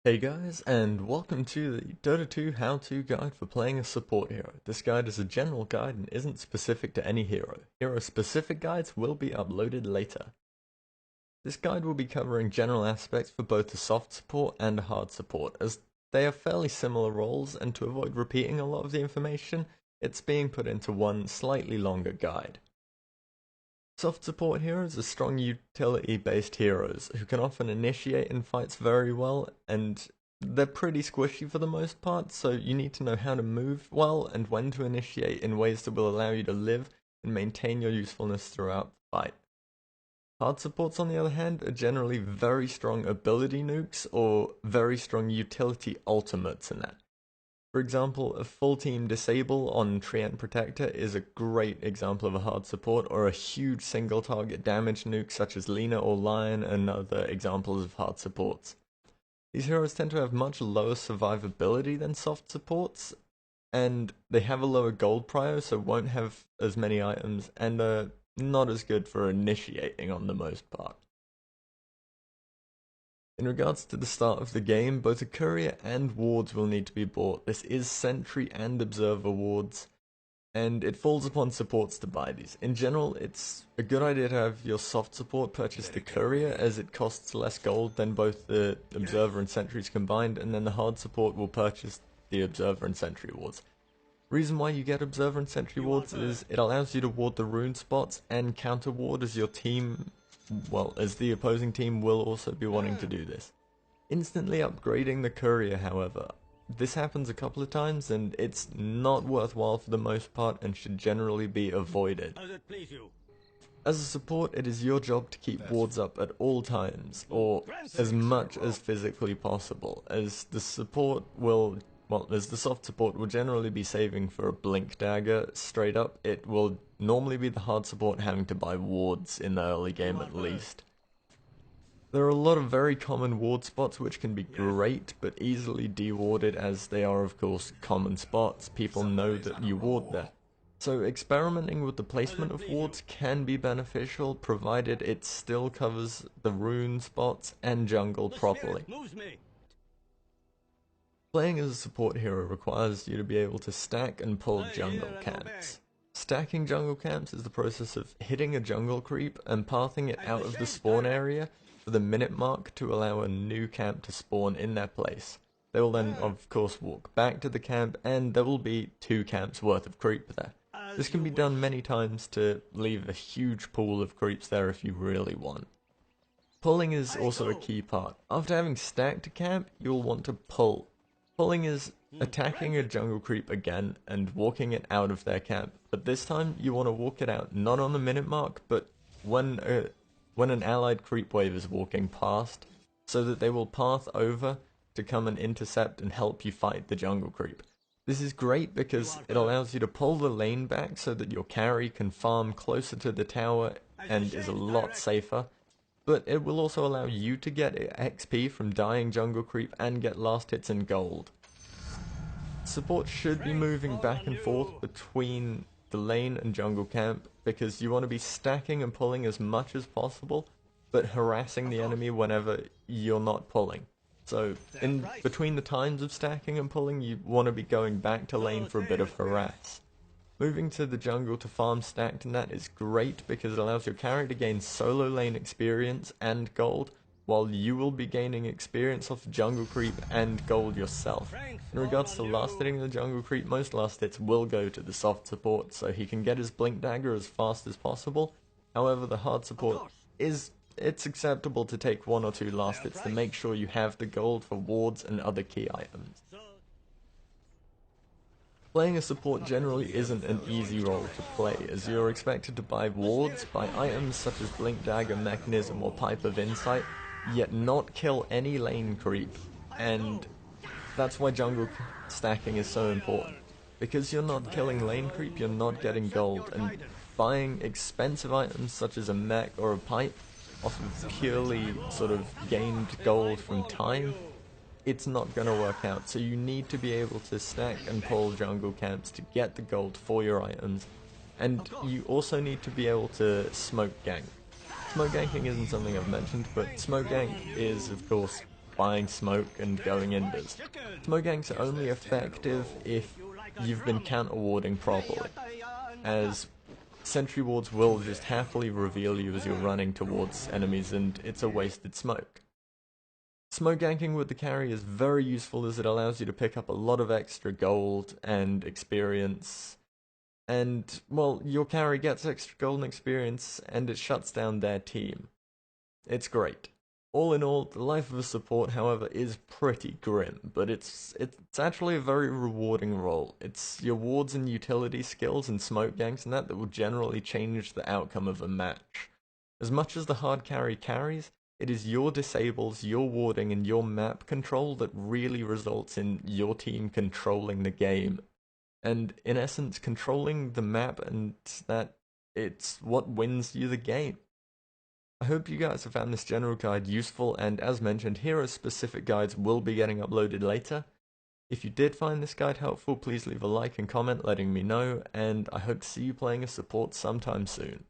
Hey guys, and welcome to the Dota 2 how-to guide for playing a support hero. This guide is a general guide and isn't specific to any hero. Hero-specific guides will be uploaded later. This guide will be covering general aspects for both the soft support and hard support, as they are fairly similar roles, and to avoid repeating a lot of the information, it's being put into one slightly longer guide. Soft support heroes are strong utility-based heroes who can often initiate in fights very well, and they're pretty squishy for the most part, so you need to know how to move well and when to initiate in ways that will allow you to live and maintain your usefulness throughout the fight. Hard supports, on the other hand, are generally very strong ability nukes or very strong utility ultimates in that. For example, a full team disable on Treant Protector is a great example of a hard support, or a huge single target damage nuke such as Lina or Lion and other examples of hard supports. These heroes tend to have much lower survivability than soft supports, and they have a lower gold prio, so won't have as many items, and are not as good for initiating on the most part. In regards to the start of the game, both a courier and wards will need to be bought. This is sentry and observer wards, and it falls upon supports to buy these. In general, it's a good idea to have your soft support purchase the courier, as it costs less gold than both the observer and sentries combined, and then the hard support will purchase the observer and sentry wards. Reason why you get observer and sentry wards is it allows you to ward the rune spots and counter ward as your team, well, as the opposing team will also be wanting to do this. Instantly upgrading the courier, however, this happens a couple of times and it's not worthwhile for the most part and should generally be avoided. As a support, it is your job to keep wards up at all times, or as much as physically possible, as the support will, well, as the soft support will generally be saving for a blink dagger straight up. It will normally be the hard support having to buy wards in the early game at least. There are a lot of very common ward spots which can be great, but easily dewarded, as they are of course common spots. People know that you ward there. So experimenting with the placement of wards can be beneficial, provided it still covers the rune spots and jungle properly. Playing as a support hero requires you to be able to stack and pull jungle camps. Stacking jungle camps is the process of hitting a jungle creep and pathing it out of the spawn area for the minute mark to allow a new camp to spawn in their place. They will then of course walk back to the camp, and there will be 2 camps worth of creep there. This can be done many times to leave a huge pool of creeps there if you really want. Pulling is also a key part. After having stacked a camp, you will want to pull. Pulling is attacking a jungle creep again and walking it out of their camp, but this time you want to walk it out not on the minute mark, but when an allied creep wave is walking past, so that they will path over to come and intercept and help you fight the jungle creep. This is great because it allows you to pull the lane back so that your carry can farm closer to the tower and is a lot safer, but it will also allow you to get XP from dying jungle creep and get last hits in gold. Support should be moving back and forth between the lane and jungle camp, because you want to be stacking and pulling as much as possible, but harassing the enemy whenever you're not pulling. So in between the times of stacking and pulling, you want to be going back to lane for a bit of harass. Moving to the jungle to farm stacked and that is great because it allows your carry to gain solo lane experience and gold, while you will be gaining experience off jungle creep and gold yourself. In regards to last hitting the jungle creep, most last hits will go to the soft support, so he can get his blink dagger as fast as possible. However, the hard support it's acceptable to take 1 or 2 last hits to make sure you have the gold for wards and other key items. Playing a support generally isn't an easy role to play, as you're expected to buy wards, buy items such as Blink Dagger, Mechanism or Pipe of Insight, yet not kill any lane creep, and that's why jungle stacking is so important. Because you're not killing lane creep, you're not getting gold, and buying expensive items such as a mech or a pipe off of purely sort of gained gold from time, it's not going to work out. So you need to be able to stack and pull jungle camps to get the gold for your items, and you also need to be able to smoke gank. Smoke ganking isn't something I've mentioned, but smoke gank is of course buying smoke and going indoors. Smoke ganks are only effective if you've been counter-warding properly, as sentry wards will just happily reveal you as you're running towards enemies and it's a wasted smoke. Smoke ganking with the carry is very useful as it allows you to pick up a lot of extra gold and experience. And, well, your carry gets extra gold and experience and it shuts down their team. It's great. All in all, the life of a support, however, is pretty grim, but it's actually a very rewarding role. It's your wards and utility skills and smoke ganks and that will generally change the outcome of a match. As much as the hard carry carries, it is your disables, your warding, and your map control that really results in your team controlling the game. And in essence, controlling the map, and that it's what wins you the game. I hope you guys have found this general guide useful, and as mentioned, hero-specific guides will be getting uploaded later. If you did find this guide helpful, please leave a like and comment letting me know, and I hope to see you playing a support sometime soon.